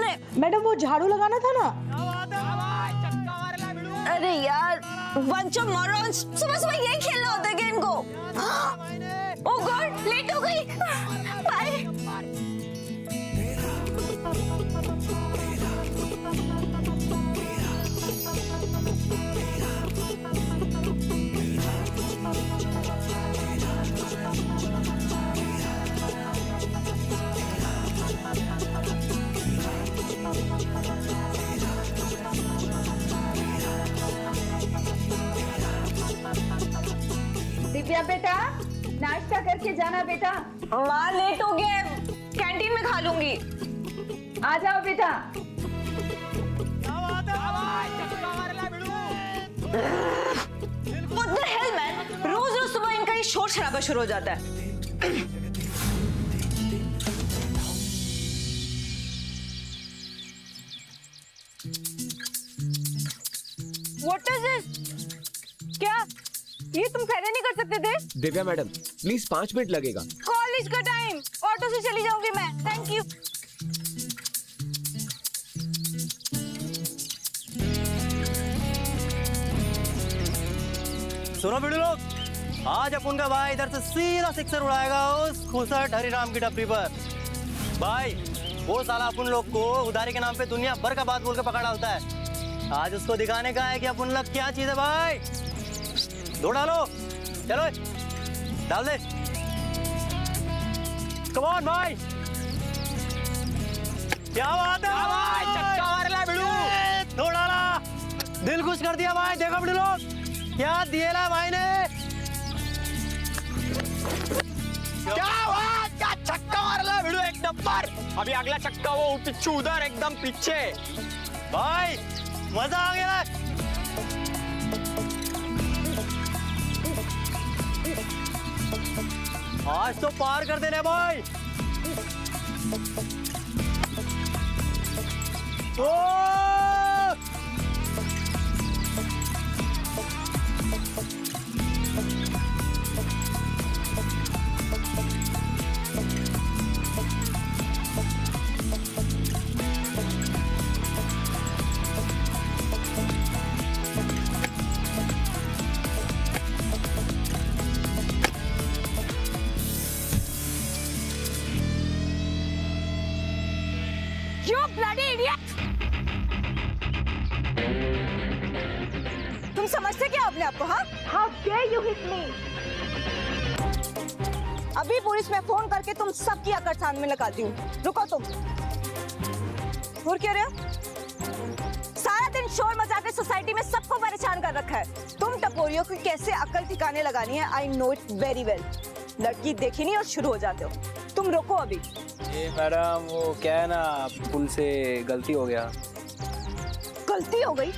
तुमने? मैडम वो झाड़ू लगाना था ना। अरे यार बंच ऑफ मॉरॉन्स, सुबह सुबह यही खेलना होता है क्या इनको? ओह गॉड, लेट हो गई। बाय। दिव्या बेटा नाश्ता करके जाना बेटा। माँ लेट हो गया, कैंटीन में खा लूंगी। आ जाओ बेटा। What the hell man? रोज रोज सुबह इनका ये शोर शराबा शुरू हो जाता है। What is this? क्या ये तुम पहले नहीं कर सकते थे? दिव्या मैडम प्लीज 5 मिनट लगेगा। कॉलेज का टाइम, ऑटो से चली जाऊंगी मैं। Thank you. सुनो वीडियो लोग, आज अपन का भाई इधर से सीधा सिक्सर उड़ाएगा उस खुसट हरिराम की टपरी पर। भाई वो साला अपन लोग को उधारी के नाम पे दुनिया भर का बात बोल के पकड़ा होता है। आज उसको दिखाने का है कि अपन लोग क्या चीज है। भाई दो डालो, चलो डाल दे। कम ऑन भाई, क्या बात है भाई, चक्का मार ला वीडियो। दो डाला, दिल खुश कर दिया भाई। देखो वीडियो लोग क्या दिए ला भाई ने। क्या बात, क्या छक्का मारला भिड़ो एक नंबर। अभी अगला छक्का वो पिच्छू उधर एकदम पीछे। भाई मजा आ गया। आज तो पार कर देने भाई। ओ You bloody idiot! तुम समझते क्या अपने आप को? हाँ? How dare you hit me? अभी पुलिस में फोन करके तुम सबकी अकड़ सामने लगाती हूँ। रुको तुम। और क्या रहे हो? सारा दिन शोर मचा के सोसाइटी में सबको परेशान कर रखा है। तुम टपोरियों को कैसे अकल ठिकाने लगानी है, I know it very well. लड़की देखी नहीं और शुरू हो जाते हो। तुम रुको अभी। ये मैडम वो क्या है ना, पुल से गलती हो गया। गलती हो गई?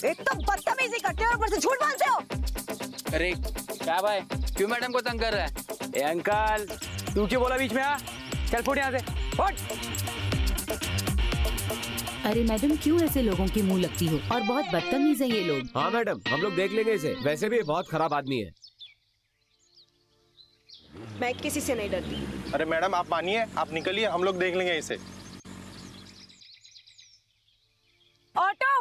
एक तो बदतमीजी करते हो और ऊपर से झूठ बोलते हो। अरे क्या भाई, क्यों मैडम को तंग कर रहा है? ए अंकल तू क्यों बोला बीच में? आ चल फुट यहाँ से, फुट। अरे मैडम क्यों ऐसे लोगों की मुंह लगती हो, और बहुत बदतमीज है ये लोग। हाँ मैडम हम लोग देख लेंगे इसे, वैसे भी बहुत खराब आदमी है। मैं किसी से नहीं डरती। अरे मैडम आप मानिए, आप निकलिए, हम लोग देख लेंगे इसे। ऑटो।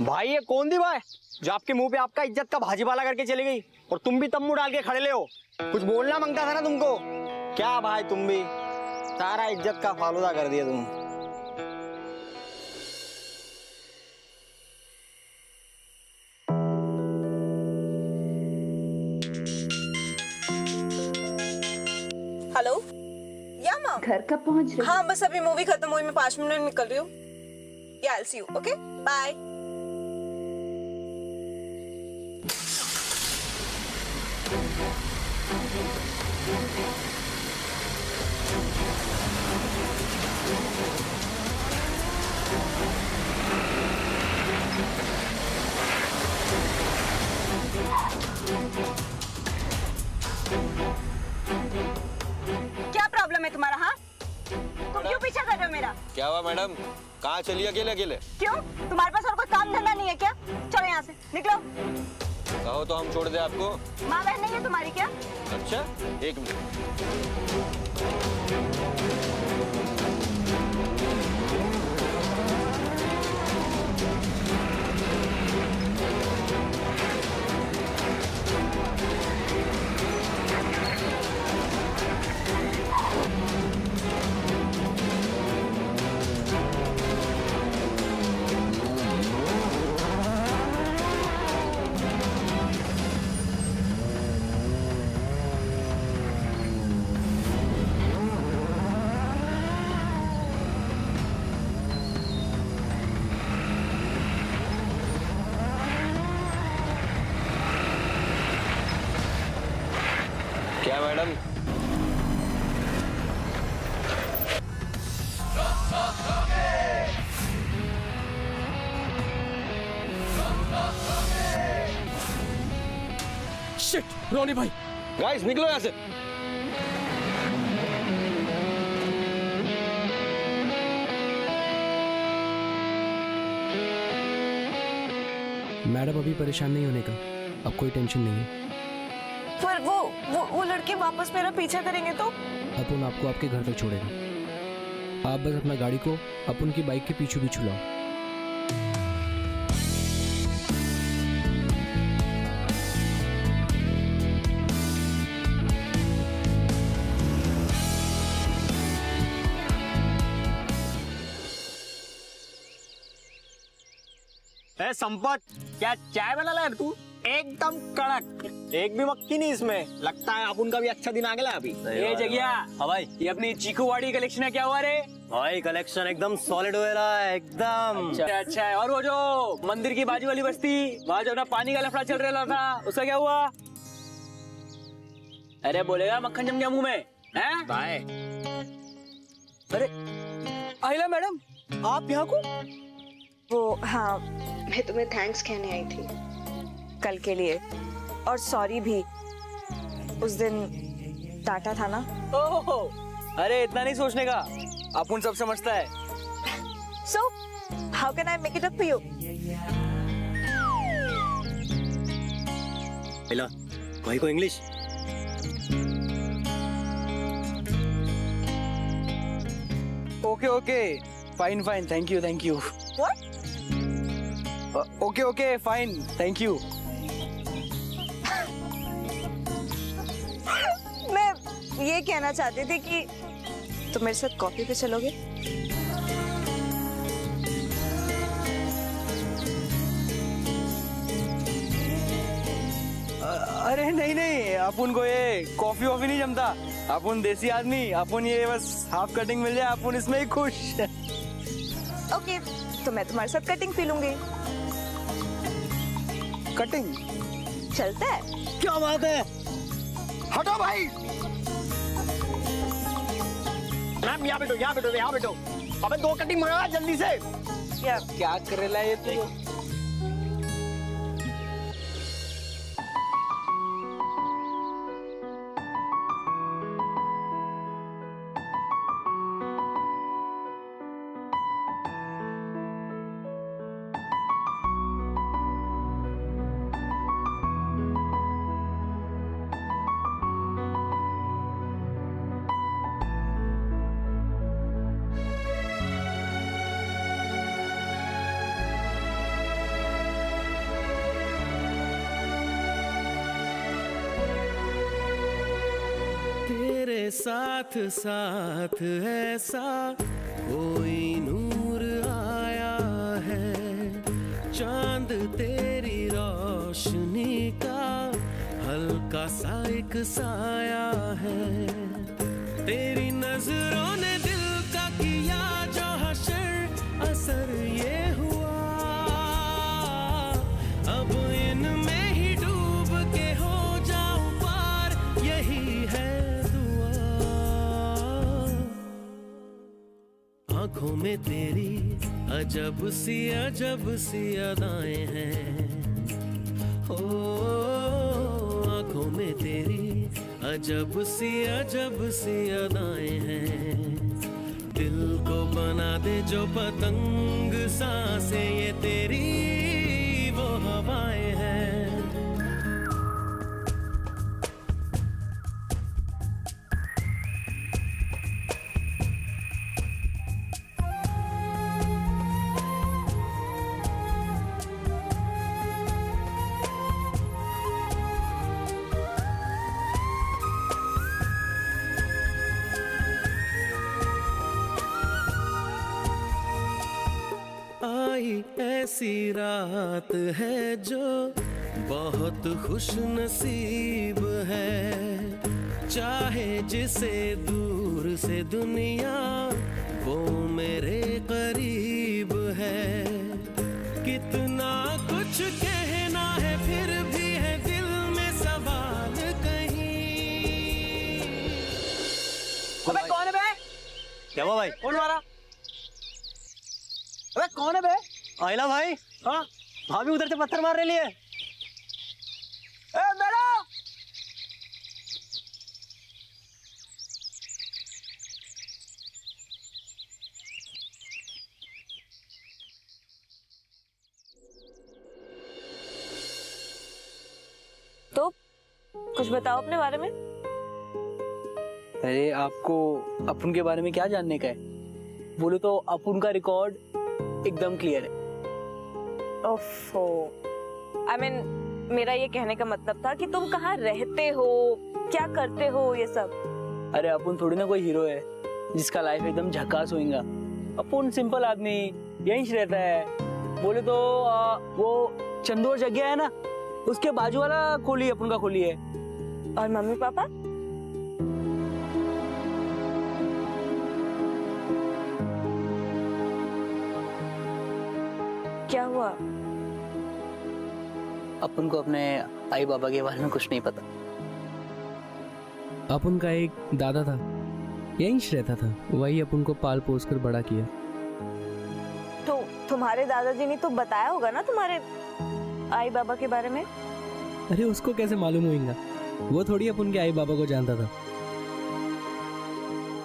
भाई ये कौन दी भाई जो आपके मुंह पे आपका इज्जत का भाजीपाला करके चली गई, और तुम भी तम्बू डाल के खड़े ले हो। कुछ बोलना मांगता था ना तुमको। क्या भाई तुम भी सारा इज्जत का फालूदा कर दिया तुम। हेलो, या माँ घर कब पहुंच रही? हाँ बस अभी मूवी खत्म हुई, मैं 5 मिनट में निकल रही हूँ। या I'll see you, okay? Bye. पीछा कर रहे हो मेरा? क्या हुआ मैडम, कहाँ चली अकेले अकेले? क्यों, तुम्हारे पास और कोई काम धंधा नहीं है क्या? चलो यहाँ से निकलो। कहो तो हम छोड़ दे आपको। माँ बहन नहीं है तुम्हारी क्या? अच्छा, एक मिनट। क्या मैडम? शिट, रोनी भाई। गाइस निकलो यहाँ से। मैडम अभी परेशान नहीं होने का, अब कोई टेंशन नहीं है। पर वो लड़के वापस मेरा पीछा करेंगे तो? अपुन आपको आपके घर तक छोड़ेगा। आप बस अपना गाड़ी को अपुन की बाइक के पीछे भी छुलाओ। ए संपत, क्या चाय बना ला तू? एकदम कड़क, एक भी मक्खी नहीं इसमें। लगता है अपन का भी अच्छा दिन आ गया अभी। ये जगिया, हाँ भाई। ये अपनी चीकूवाड़ी कलेक्शन है, क्या हुआ रे? भाई कलेक्शन एकदम सॉलिड हो रहा है, एकदम। अच्छा है। और वो जो मंदिर की बाजू वाली बस्ती, वहाँ जो अपना पानी का लफड़ा चल रहा था, उसका क्या हुआ? अरे बोलेगा मक्खन जम गया मुंह में, हैं? बाय। अरे आहिला मैडम, आप यहाँ को? वो हाँ, मैं तुम्हें थैंक्स कहने आई थी कल के लिए, और सॉरी भी, उस दिन डांटा था ना। ओहो, अरे इतना नहीं सोचने का, अपुन सब समझता है। So, how can I make it up for you? Hello, भाई को English? Okay, fine, thank you. What? Okay, fine, thank you. मैं ये कहना चाहती थी कि तुम मेरे साथ कॉफी पे चलोगे? अरे नहीं, अपन को ये कॉफी वॉफी नहीं जमता। अपन देसी आदमी, अपन ये बस हाफ कटिंग मिल जाए, अपन इसमें ही खुश। ओके, तो मैं तुम्हारे साथ कटिंग पी लूंगी। कटिंग चलता है? क्या बात है? हटो भाई। मैम यहाँ बैठो। अबे 2 कटिंग मंगा जल्दी से। क्या करेला ये तू? साथ साथ ऐसा कोई नूर आया है, चांद तेरी रोशनी का हल्का सा एक साया है। तेरी नजरों ने दिल का किया जो हशर, असर ये हुआ अब इनमें ही डूब के हो जाऊं पार, यही है आँखों में तेरी अजब सी अदाएं हैं। ओ आँखों में तेरी अजब सी अदाएं हैं। दिल दे जो पतंग सांसें ये तेरी वो हवाएं हैं। आई ऐसी रात है जो बहुत खुश नसीब है, चाहे जिसे दूर से दुनिया वो मेरे करीब है। कितना कुछ कहना है फिर भी है दिल में सवाल कहीं। अबे कौन है बे? क्या हुआ भाई? कौन मारा? अबे कौन है बे? आइला भाई। हाँ भाभी उधर से पत्थर मार रही है। ए मैडम, तो कुछ बताओ अपने बारे में। अरे आपको अपुन के बारे में क्या जानने का है? बोले तो अपुन का रिकॉर्ड एकदम क्लियर है। ओफो, I mean, मेरा ये कहने का मतलब था कि तुम कहाँ रहते हो, क्या करते हो, ये सब। अरे अपुन थोड़ी ना कोई हीरो है जिसका लाइफ एकदम झकास होएगा। अपुन सिंपल आदमी यहीं से रहता है। बोले तो वो चंदोर जगह है ना, उसके बाजू वाला खोली अपुन का खोली है। और मम्मी पापा? क्या हुआ? अपन को अपने आई बाबा के बारे में कुछ नहीं पता। अपन का एक दादा था, यहीं से रहता था, वही अपन को पाल पोस कर बड़ा किया। तो तुम्हारे दादाजी ने तो बताया होगा ना तुम्हारे आई बाबा के बारे में? अरे उसको कैसे मालूम होगा? वो थोड़ी अपन के आई बाबा को जानता था।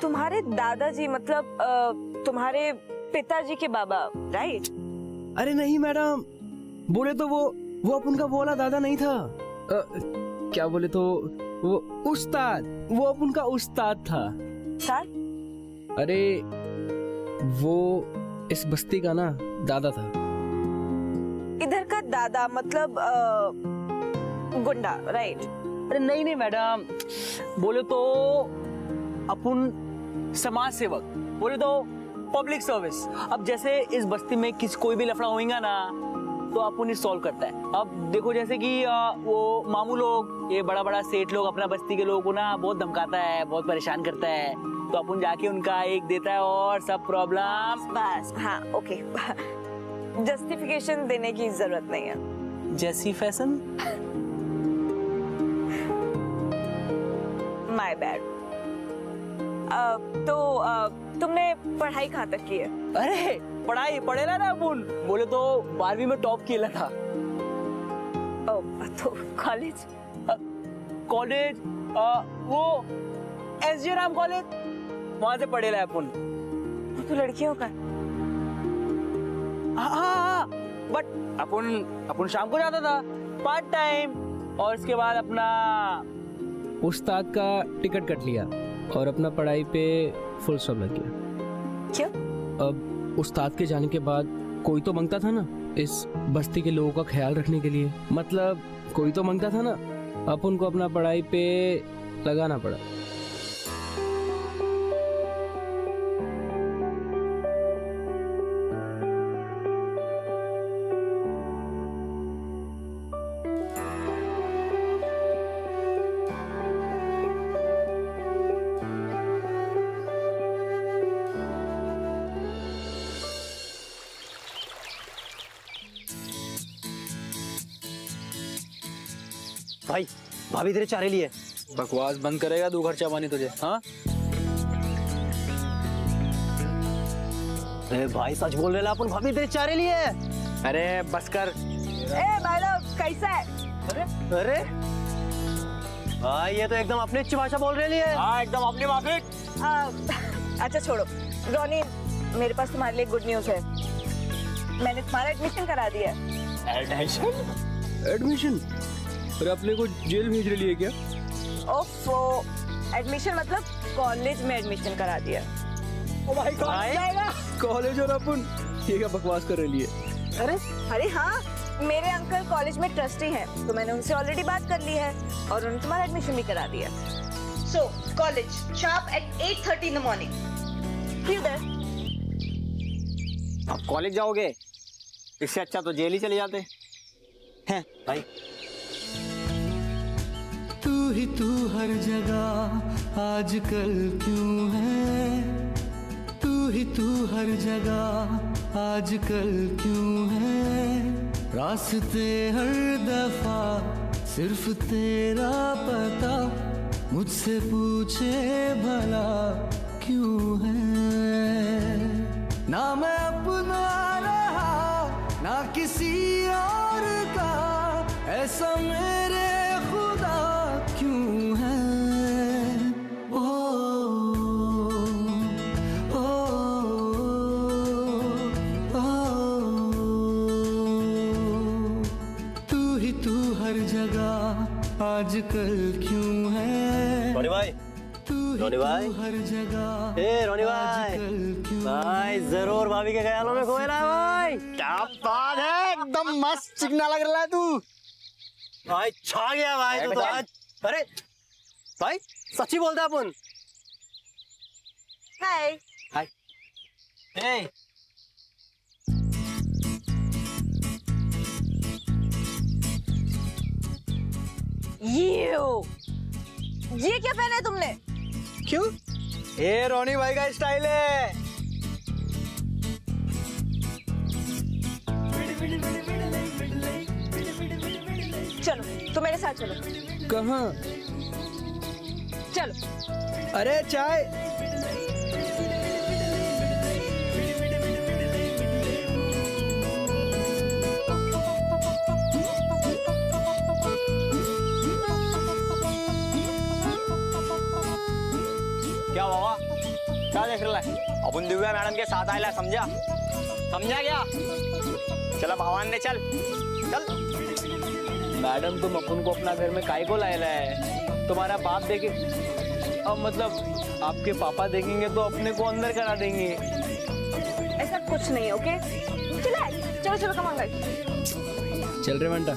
तुम्हारे दादाजी मतलब तुम्हारे पिताजी के बाबा, राइट? अरे नहीं मैडम, बोले तो वो अपन का वो वाला दादा नहीं था। क्या बोले तो वो उस्ताद, वो अपन का उस्ताद था। सर? अरे वो इस बस्ती का ना दादा था। इधर का दादा मतलब गुंडा, राइट? अरे नहीं नहीं मैडम, बोले तो अपन समाज सेवक, बोले तो पब्लिक सर्विस। अब जैसे इस बस्ती में कोई भी लफड़ा होएगा ना तो अपन इस सॉल्व करता है। अब देखो जैसे कि वो मामू लोग, ये बड़ा बड़ा सेठ लोग अपना बस्ती के लोगों को ना बहुत धमकाता है, बहुत परेशान करता है, तो अपन जाके उनका एक देता है और सब प्रॉब्लम। बस, हाँ, ओके। जस्टिफिकेशन देने की जरूरत नहीं है। जैसी फैशन। My bad. तो तुमने पढ़ाई कहाँ तक की है? अरे पढ़ाई पढ़ेला ना अपन, बोले तो 12वीं में टॉप किया था। तो कॉलेज? कॉलेज वो एसजे राम कॉलेज, वहां से पढ़ेला अपन। तो लड़कियों का? हाँ, बट अपन शाम को जाता था पार्ट टाइम, और उसके बाद अपना उस्ताद का टिकट कट लिया और अपना पढ़ाई पे फुल स्टॉप लग गया। क्यों? अब उस्ताद के जाने के बाद कोई तो मांगता था ना इस बस्ती के लोगों का ख्याल रखने के लिए, मतलब कोई तो मांगता था ना, अपन को अपना पढ़ाई पे लगाना पड़ा। भाई भाभी तेरे चारे लिए। बकवास बंद करेगा दो खर्चा पानी तुझे? हाँ अरे भाई सच बोल रहे अपन, भाभी तेरे चारे लिए। अरे बस कर। ए भाई लोग कैसा है? अरे भाई ये तो एकदम अपनी अच्छी भाषा बोल रही है। हाँ एकदम अपनी माफिक। अच्छा छोड़ो, रोनी मेरे पास तुम्हारे लिए गुड न्यूज है। मैंने तुम्हारा एडमिशन करा दिया है। एडमिशन? अरे अपने को जेल भेज रही है क्या? ओफो, एडमिशन मतलब कॉलेज में एडमिशन करा दिया। ओ भाई कॉलेज और अपन ये क्या बकवास कर रही है? अरे हाँ, मेरे अंकल कॉलेज में ट्रस्टी हैं, तो मैंने उनसे ऑलरेडी बात कर ली है और उन्होंने तुम्हारा एडमिशन भी करा दिया। So, college, sharp at 8:30 in the morning. See you there. अब कॉलेज जाओगे, इससे अच्छा तो जेल ही चले जाते हैं भाई। तू ही तू हर जगह आजकल क्यों है, तू ही तू हर जगह आजकल क्यों है, रास्ते हर दफा सिर्फ तेरा पता, मुझसे पूछे भला क्यों है, ना मैं अपना रहा ना किसी और का, ऐसा मेरे खुदा क्यों है। ओ, ओ, ओ, तू ही तू हर जगह आजकल क्यों है, रोनी भाई, रोनी भाई, हर जगह ए रोनी भाई, भाई जरूर भाभी के ख्यालों में खोए ना भाई। क्या बात है, एकदम मस्त चिकना लग रहा है तू भाई। छा गया भाई तू तो आज। अरे भाई सच्ची बोलता है अपन। हाय। हाय। ए ये क्या पहना है तुमने? क्यों? ये रोनी भाई का स्टाइल है। चलो तो मेरे साथ चलो। कहाँ? चलो। अरे चाय। क्या बाबा, क्या देख रहा है? अपन दिव्या मैडम के साथ आया, समझा? समझा क्या? चला भगवान ने, चल चल। मैडम तुम अपन को अपना घर में काहे को लाया है? तुम्हारा बाप देखे, अब मतलब आपके पापा देखेंगे तो अपने को अंदर करा देंगे। ऐसा कुछ नहीं है, ओके? चलो चलो कम ऑन गाइस। चल रे मंटा।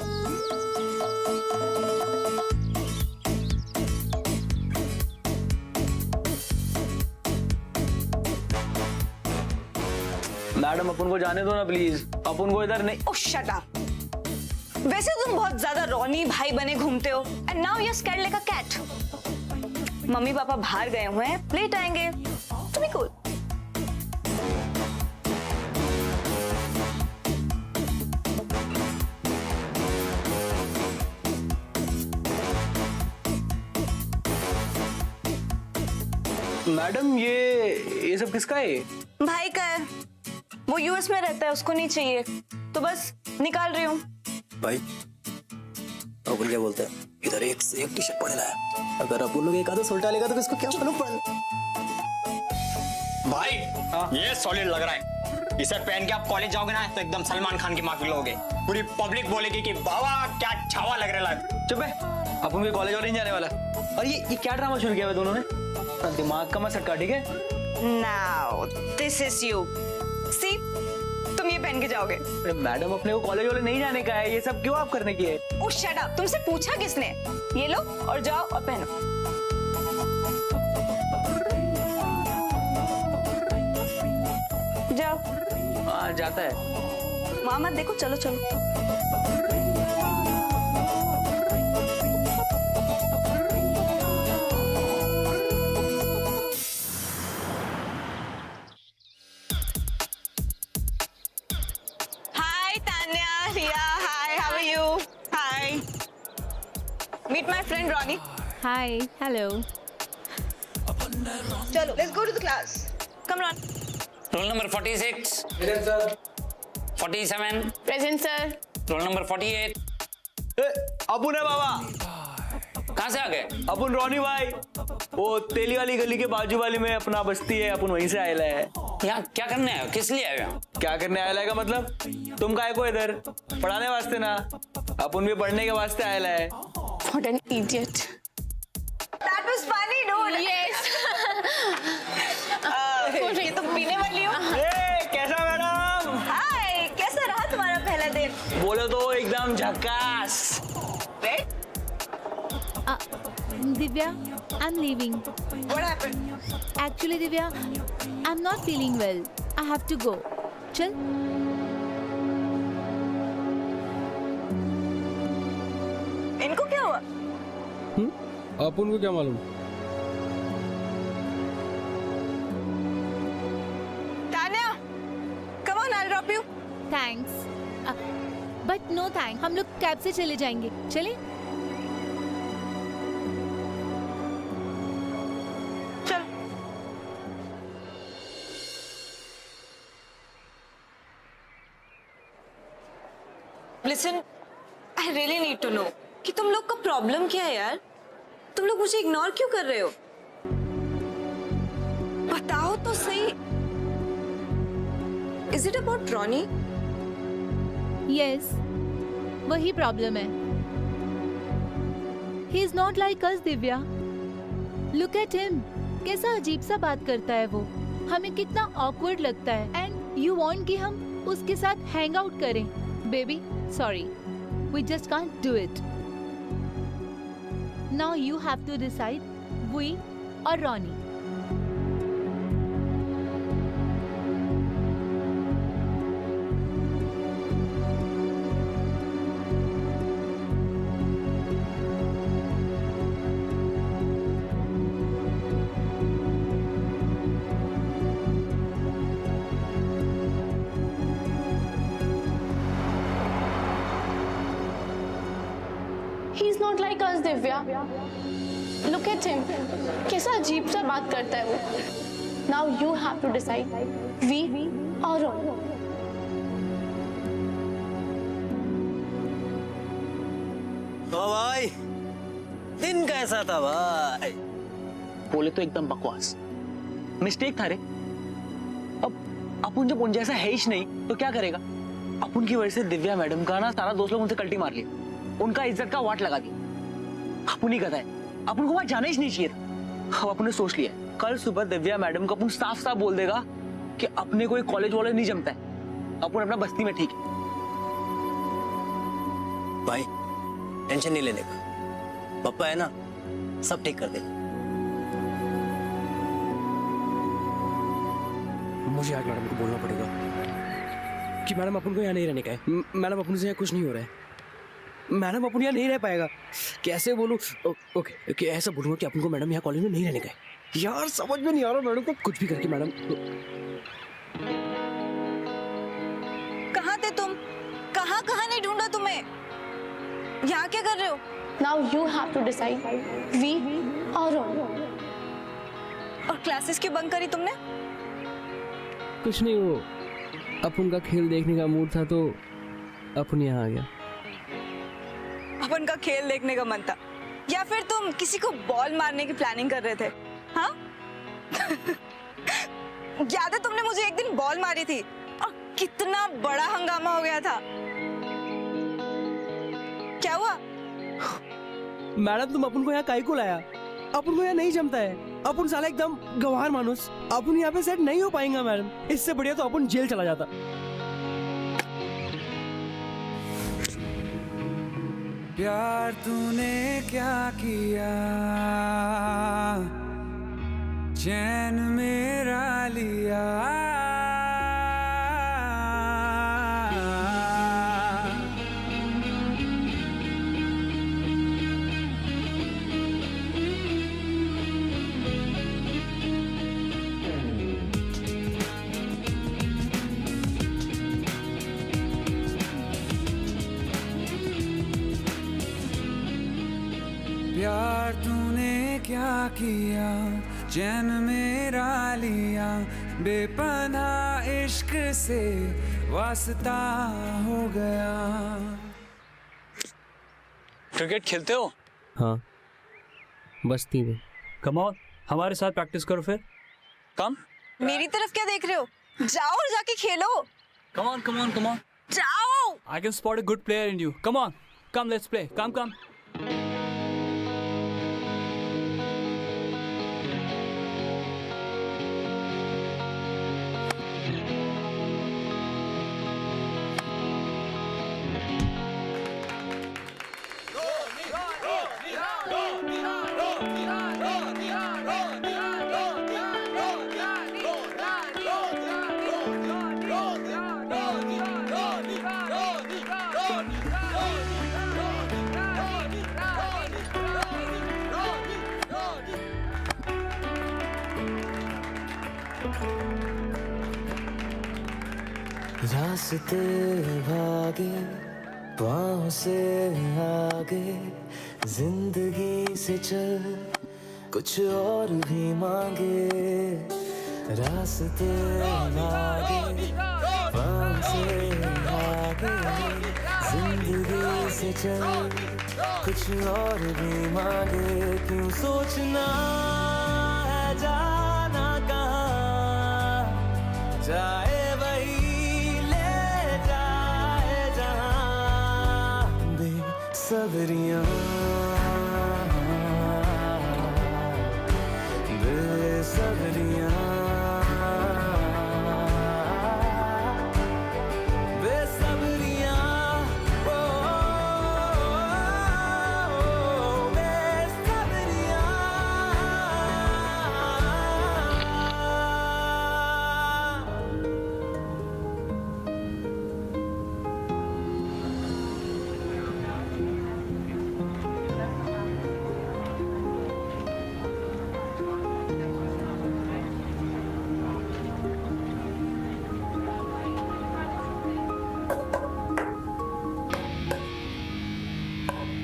मैडम अपन को जाने दो ना प्लीज, अपन को इधर नहीं। Oh shut up. वैसे तुम बहुत ज्यादा रोनी भाई बने घूमते हो, and now you are scared like a cat. Mummy papa बाहर गए हुए हैं, लेट आएंगे, तुम्हें कूल। मैडम ये सब किसका है? भाई का है, वो यूएस में रहता है, उसको नहीं चाहिए तो बस निकाल रही हूँ। भाई अपन क्या बोलते हैं, इधर एक से एक टी शर्ट पड़ेगा है, अगर अपन लोग एक आधा उल्टा लेगा तो किसको क्या मालूम पड़। भाई ये सॉलिड लग रहा है, इसे पहन के आप कॉलेज जाओगे ना तो एकदम सलमान खान की माफी लोगे, पूरी पब्लिक बोलेगी कि बाबा क्या छावा लग रहा है। चुप है, अपन के कॉलेज और नहीं जाने वाला। और ये क्या ड्रामा शुरू किया है दोनों ने? दिमाग का मत सटका, ठीक है? Now this is you. See, तुम ये पहन के जाओगे। मैडम अपने को कॉलेज वाले नहीं जाने का है, ये सब क्यों आप करने की है? ओह शट अप, तुमसे पूछा किसने? ये लो और जाओ और पहनो। जाओ। हाँ जाता है। वहां मत देखो, चलो चलो। Meet my friend Ronnie. Hi, hello. Chalo, let's go to the class. Come on. Roll number 46. Present, sir. 47. Present, sir. Roll number 48. अपुन है बाबा। कहाँ से आ गए? अपुन रोनी भाई, वो तेली वाली गली के बाजू वाली में अपना बस्ती है, अपन वहीं से आए है। यहाँ क्या करने आए हो? किस लिए आए हो यहाँ? क्या करने आया है का मतलब? तुम काय को इधर पढ़ाने वास्ते ना, अपन भी पढ़ने के वास्ते आया है। What an idiot. That was funny, dude. Yes. ये तो पीने वाली हो? कैसा मैडम? हाय, कैसा रहा तुम्हारा पहला दिन? बोलो तो एकदम झकास। Divya, I'm leaving. What happened? Actually, Divya, I'm not feeling well. I have to go. चल। इनको क्या हुआ? अपन को क्या मालूम? Tanya, come on, I'll drop you. Thanks. But no thanks. हम लोग कैब से चले जाएंगे। चले? चल। Listen, I really need to know कि तुम लोग का प्रॉब्लम क्या है यार? तुम लोग मुझे इग्नोर क्यों कर रहे हो? बताओ तो सही। Is it about Ronnie? Yes. वही प्रॉब्लम है। He is not like us, Divya. Look at him. कैसा अजीब सा बात करता है वो। हमें कितना awkward लगता है। And you want कि हम उसके साथ hang out करें। Baby, sorry. We just can't do it. Now you have to decide, we or Ronnie. He's not like us, Divya. Look at him. कैसा अजीब सा बात करता है वो. Now you have to decide, we or Ronnie. ओ भाई, दिन कैसा था भाई? बोले तो एकदम बकवास। मिस्टेक था रे। अब अपन जब उन जैसा है ही नहीं तो क्या करेगा? अपन की वजह से दिव्या मैडम का ना सारा दोस्त लोग उनसे कल्टी मार लिया, उनका इज्जत का वाट लगा दिया। अपन ही कहता है, अपन को वहां जाना ही नहीं चाहिए था। अब अपन ने सोच लिया, कल सुबह दिव्या मैडम को अपन साफ साफ बोल देगा कि अपने कोई कॉलेज वॉलेज नहीं जमता है, अपन अपना बस्ती में ठीक है। भाई टेंशन नहीं लेने का, पापा है ना, सब ठीक कर देगा। मुझे आज मैडम को बोलना पड़ेगा कि मैडम अपन को यहाँ नहीं रहने का है। मैडम अपन से यहाँ कुछ नहीं हो रहा है। मैडम अपन यहाँ नहीं रह पाएगा। कैसे बोलूँ? ओके, ऐसा बोलूँगा कि अपन को मैडम यहाँ कॉलेज में नहीं रहने का है। यार समझ में नहीं आ रहा मैडम को, कुछ भी करके मैडम। कहाँ थे तुम? कहाँ नहीं ढूंढा तुम्हें? यहाँ क्या कर रहे हो? Now you have to decide, we or Ronnie. और क्लासेस क्यों बंक करी तुमने? कुछ नहीं, वो अपन का खेल देखने का मूड था तो अपन यहाँ आ गया। अपन का खेल देखने का मन था या फिर तुम किसी को बॉल मारने की प्लानिंग कर रहे थे? हाँ? याद है तुमने मुझे एक दिन बॉल मारी थी और कितना बड़ा हंगामा हो गया था। क्या हुआ? मैडम तुम अपन को यहाँ काहे को लाया? अपन को यहाँ नहीं जमता है। अपन साला एकदम गंवार मानुस, अपन यहाँ पे सेट नहीं हो पाएंगे मैडम। इससे बढ़िया तो अपन जेल चला जाता। प्यार तूने क्या किया, चैन मेरा लिया। प्यार तूने क्या किया, चैन मेरा लिया। बेपनाह इश्क से वास्ता हो गया। क्रिकेट खेलते हो? हाँ, बस्ती में। कम ऑन, हमारे साथ प्रैक्टिस करो फिर। कम। मेरी तरफ क्या देख रहे हो? जाओ और जाके खेलो। Come on, come on, come on. जाओ। I can spot a good player in you. Come on, come, let's play. Come, come. रास्ते भागे पाँव से आगे, जिंदगी से चल कुछ और भी मांगे। रास्ते भागे पाँव से आगे, जिंदगी से चल कुछ और भी मांगे। क्यों सोचना है जाना कहाँ, जाए वही ले जाए जहाँ। बेसब्रियाँ बेसब्रियाँ बेसब्रियाँ ओ बेसब्रियाँ।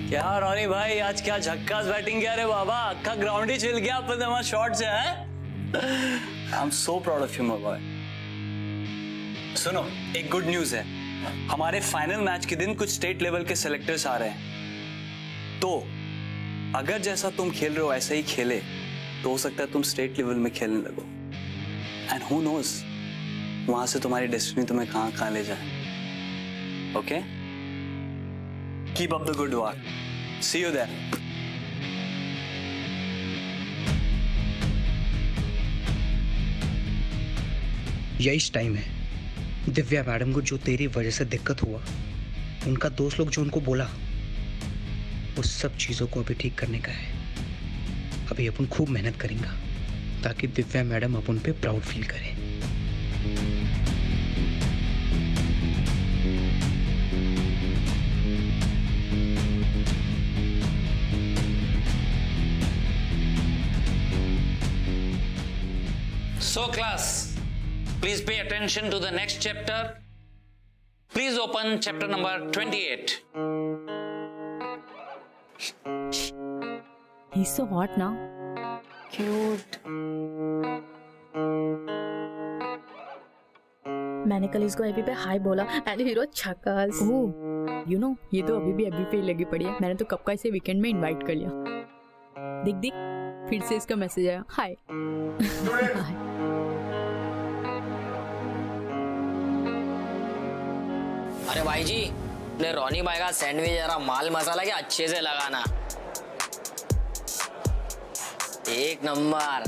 क्या रोनी भाई, आज क्या झक्कास बैटिंग किया रे बाबा, अक्का ग्राउंड ही चिल गया अपन हमारा शॉट से है। I am so proud of you my boy. सुनो, एक गुड न्यूज है, हमारे फाइनल मैच के दिन कुछ स्टेट लेवल के सेलेक्टर्स आ रहे हैं। तो अगर जैसा तुम खेल रहे हो ऐसा ही खेले तो हो सकता है तुम स्टेट लेवल में खेलने लगो। एंड हु नोज, वहां से तुम्हारी डेस्टिनी तुम्हें कहां कहां ले जाए। Okay, keep up the good work, see you there. यही टाइम है दिव्या मैडम को जो तेरी वजह से दिक्कत हुआ, उनका दोस्त लोग जो उनको बोला, उस सब चीज़ों को अभी ठीक करने का है। अभी अपन खूब मेहनत करेंगे ताकि दिव्या मैडम अपन पे प्राउड फील करें। So class, please pay attention to the next chapter. Please open chapter number 28. He's so hot now. Cute. मैंने कल इसको एबी पे हाई बोला एंड हीरो छक्कास। यू नो, ये तो अभी भी एबी पे ही लगी पड़ी है। मैंने तो कब का इसे वीकेंड में इनवाइट कर लिया। देख देख, फिर से इसका मैसेज आया, हाय। अरे भाई जी, ने रोनी भाई का सैंडविच जरा माल मसाला के अच्छे से लगाना, एक नंबर।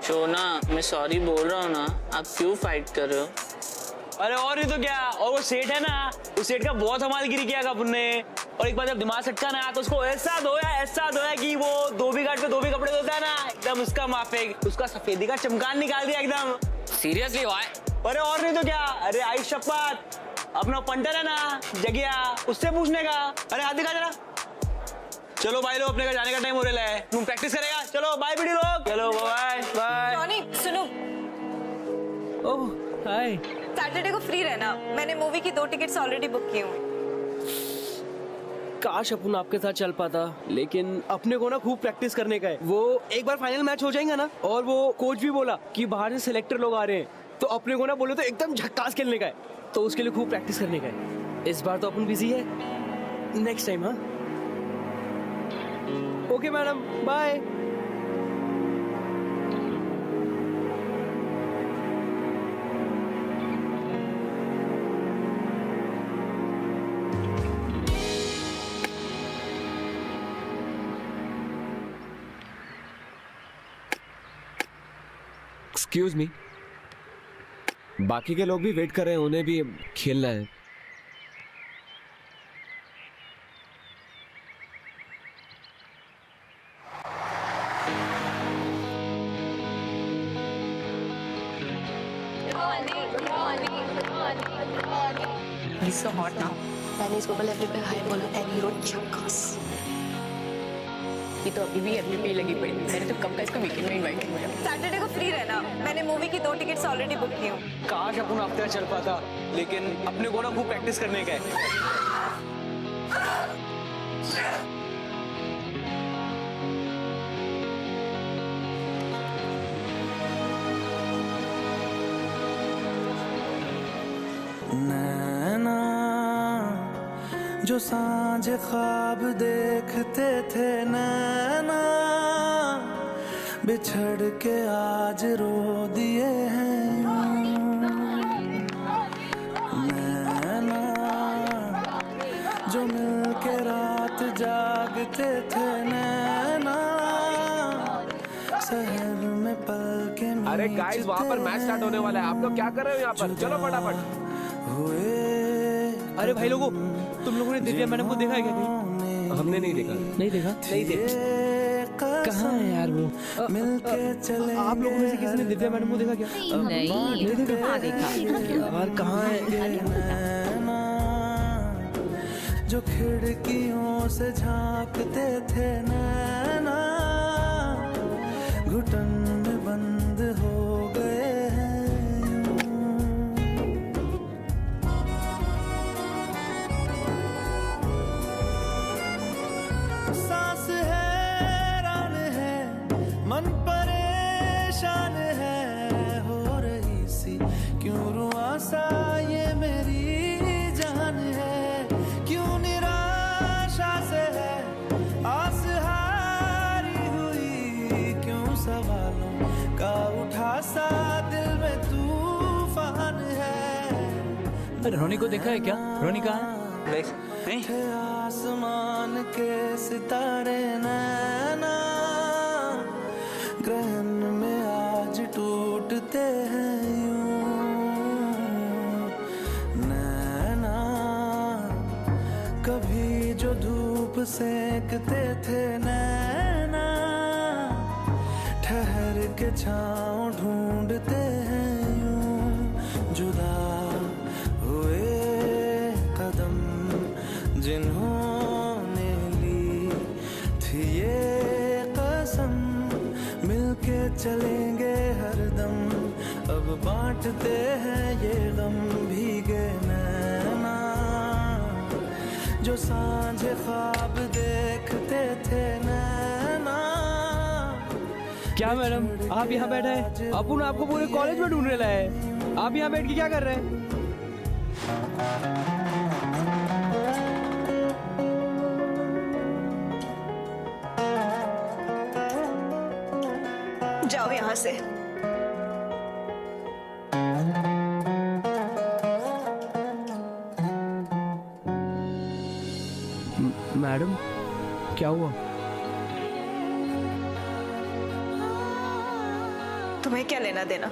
शोना, मैं सॉरी बोल रहा हूँ ना, आप क्यों फाइट कर रहे हो? अरे और नहीं तो क्या, और वो सेठ है ना, उस सेठ का बहुत हमालगिरी किया अपन ने। और एक बार जब दिमाग सटका ना तो उसको ऐसा धोया कि वो धोबी घाट पे धोबी कपड़े धोता है ना, एकदम उसका माफिक, उसका सफेदी का चमकान निकाल दिया एकदम। सीरियसली भाई? अरे और नहीं तो क्या। अरे आई शपथ, अपना पंटर है ना जगिया, उससे पूछने का। अरे हाथ दिखा जरा। चलो भाई लोग, अपने घर जाने का टाइम हो रहा है, तुम प्रैक्टिस करेगा। चलो बाय बिडी लोग, चलो बाय बाय। रॉनी सुनो। ओह हाय। सैटरडे को फ्री रहना, मैंने मूवी की 2 टिकट्स ऑलरेडी बुक की हुई। काश अपन आपके साथ चल पाता, लेकिन अपने को ना खूब प्रैक्टिस करने का है। वो एक बार फाइनल मैच हो जाएगा ना, और वो कोच भी बोला कि बाहर से सिलेक्टर लोग आ रहे हैं, तो अपने को ना बोले तो एकदम झक्कास खेलने का है, तो उसके लिए खूब प्रैक्टिस करने का है। इस बार तो अपन बिजी है, नेक्स्ट टाइम। हाँ okay madam, bye. Excuse me, बाकी के लोग भी वेट कर रहे हैं, उन्हें भी खेलना है। He's so hot now. मैंने इसको कल एफबी पे हाय बोला एंड ही रोट झक्कास। ये तो अभी भी एफबी पे लगी पड़ी। मैंने तो कब का इसको वीकेंड में इनवाइट किया। सैटरडे को फ्री रहना, मैंने मूवी की 2 टिकट्स ऑलरेडी बुक की हूँ। काश अपन हफ्ते चल पाता, लेकिन अपने को ना खूब प्रैक्टिस करने का है। नैना जो सांझ ख्वाब देखते थे, नैना बिछड़ के आज रो दिए हैं। नैना जो मिल के रात जागते थे, नैना शहर में पल के अरे गाइस, वहाँ पर मैच स्टार्ट होने वाला है, आप लोग क्या कर रहे हो यहाँ पर? चलो फटाफट। अरे भाई लोगों, तुम लोगों ने दिव्या मैडम को देखा है क्या कहीं? हमने नहीं देखा। नहीं देखा? नहीं देखा। कहाँ है यार वो? आप लोगों में से किसी ने दिव्या मैडम को देखा क्या? नहीं देखा। यार कहाँ है? जो खिड़कियों से झांकते थे, नैना घुटन में बंद हो गए हैं। सांस हैरान है, मन परेशान है, हो रही सी क्यों रुआसा ये मेरी जान है। क्यों निराशा से है आस हारी हुई, क्यों सवालों का उठा सा दिल में तूफान है। रोनी को देखा है क्या? रोनी कहाँ है? थे आसमान के सितारे, नैना ग्रहण में आज टूटते हैं यूं। नैना कभी जो धूप सेकते थे, नैना ठहर के छाँव ढूंढते हैं यूं। जुदा हुए कदम जिन्होंने ली थी ये कसम, मिलके चलेंगे हरदम, अब बांटते हैं ये गम। भीगे नैना जो सांझ ख्वाब देखते थे, नैना। क्या मैडम, आप यहाँ बैठे हैं? अपन आपको पूरे कॉलेज में ढूंढने लाए हैं, आप यहाँ बैठ के क्या कर रहे हैं? जाओ यहाँ से। मैडम क्या हुआ? तुम्हें क्या लेना देना?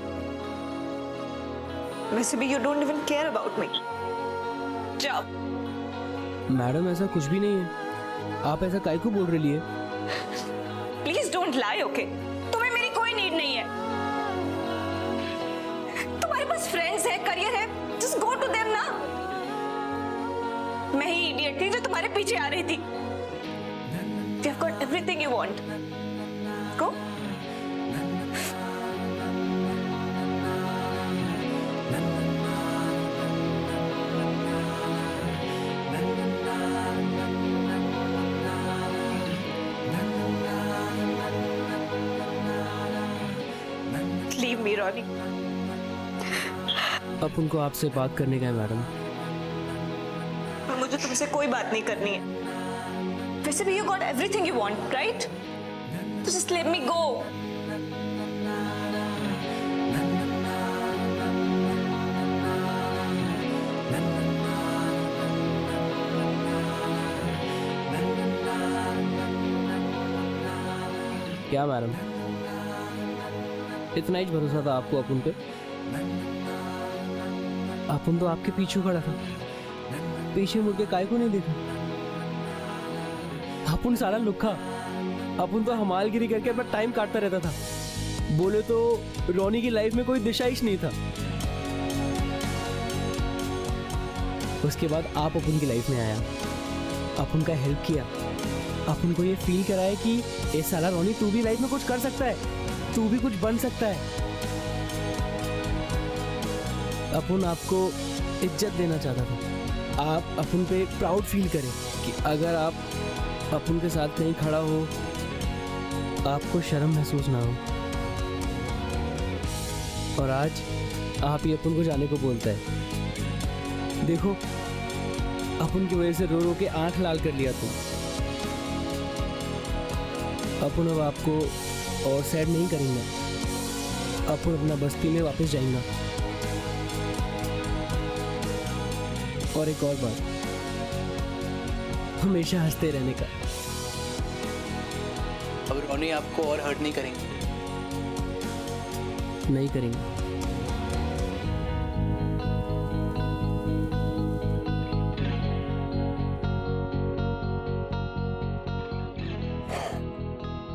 वैसे भी you don't even care about me. जाओ। मैडम ऐसा कुछ भी नहीं है, आप ऐसा काहे को बोल रही है? Please don't lie, okay? तुम्हें मेरी कोई नीड नहीं है। तुम्हारे पास फ्रेंड्स है, करियर है, जस्ट गो टू देम ना। मैं ही इडियट थी जो तुम्हारे पीछे आ रही थी। You have got everything you want. Go. Leave me, Ronnie. अब उनको आपसे बात करने का है मैडम। मुझे तुमसे कोई बात नहीं करनी है। वैसे भी you got everything you want, right? So just let me go. क्या मैडम, इतना ही भरोसा था आपको अपन पे। अपन तो आपके पीछे खड़ा था, पीछे मुड़ के काय को नहीं देखा। अपन सारा लुखा, अपन तो हमालगिरी करके अपना टाइम काटता रहता था। बोले तो रोनी की लाइफ में कोई दिशा ही नहीं था। उसके बाद आप अपन की लाइफ में आया, अपन का हेल्प किया, अपन को ये फील कराया कि ये साला रोनी तू भी लाइफ में कुछ कर सकता है, तू भी कुछ बन सकता है। अपन आपको इज्जत देना चाहता था, आप अपन पे प्राउड फील करें कि अगर आप अपन के साथ कहीं खड़ा हो आपको शर्म महसूस ना हो। और आज आप ही अपन को जाने को बोलता है। देखो अपन की वजह से रो रो के आंख लाल कर लिया तू। अपन अब आपको और सैड नहीं करेंगे, अपन अपना बस्ती में वापस जाएंगे। और एक और बात, हमेशा हंसते रहने का। अब रोनी आपको और हर्ट नहीं करेंगे? नहीं करेंगे।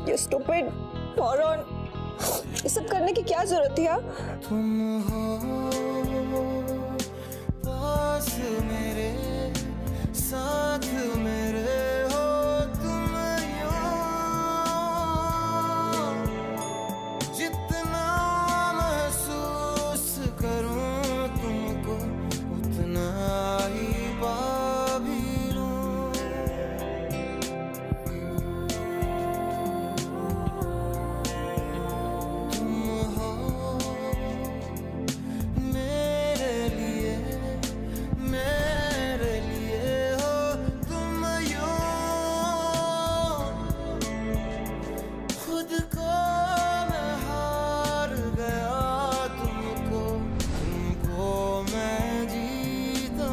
You stupid moron, ये सब करने की क्या जरूरत थी? तुम हो पास मेरे, साथ मेरे हो तुम यूं, जितना महसूस करूं तुमको उतना ही पा भी लूं। तुम हो मेरे लिए हो तुम यूं, खुद को मैं हार गया तुमको मैं जीता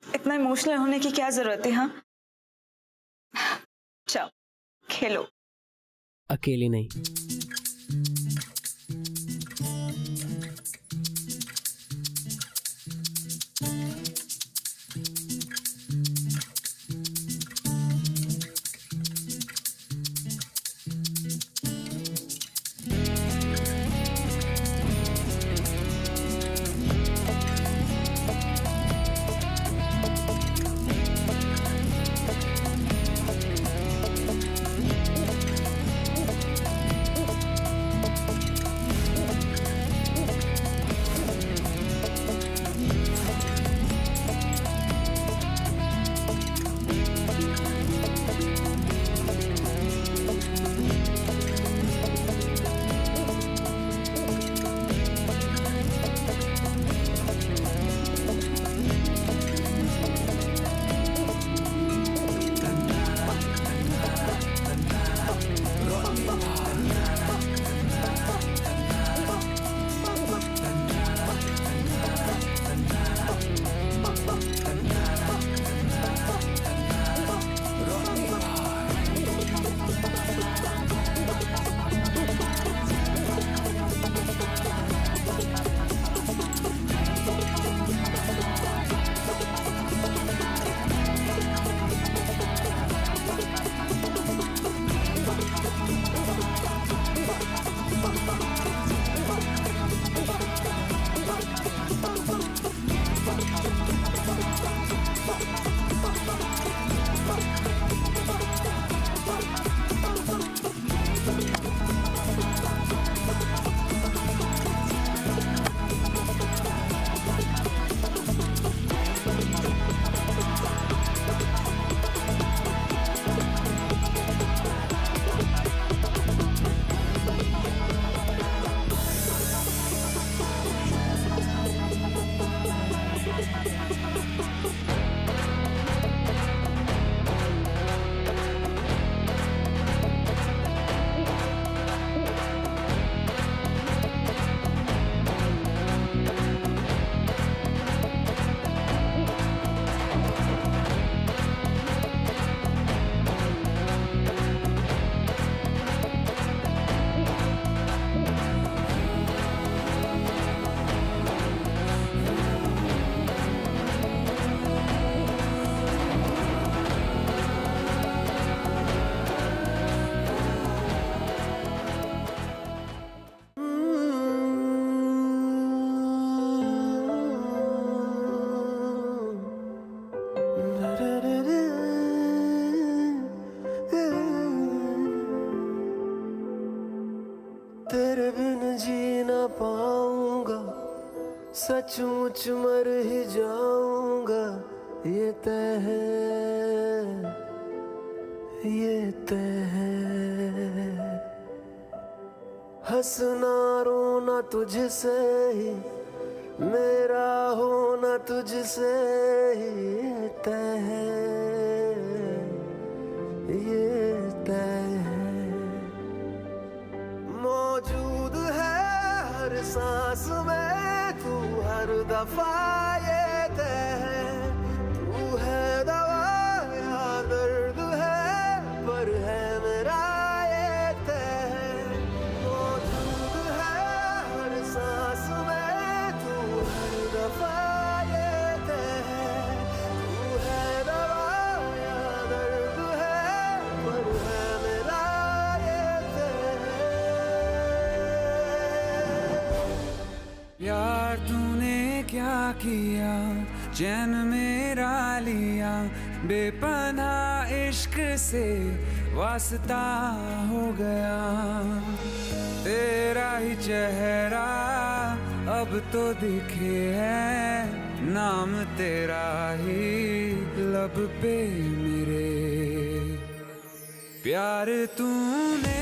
इतना इमोशनल होने की क्या जरूरत है? हाँ, चलो खेलो। अकेले नहीं। तेरे बिन जी ना पाऊंगा, सचमुच मर ही जाऊंगा, ये तय है, ये तय है। हंसना रोना तुझसे ही, मेरा होना तुझसे ही, ये तय है, ये तय है। मौजूद है हर सांस में तू, हर दफा ये तय है। तू है दवा या दर्द है, पर है मेरा ये तय है। मौजूद है हर सांस में तू, हर दफा ये तय है। तू है दवा या दर्द है, पर है मेरा ये तय है। यार तूने क्या किया, चैन मेरा लिया, बेपनाह इश्क से वास्ता हो गया। तेरा ही चेहरा अब तो दिखे है, नाम तेरा ही लब पे मेरे। प्यार तूने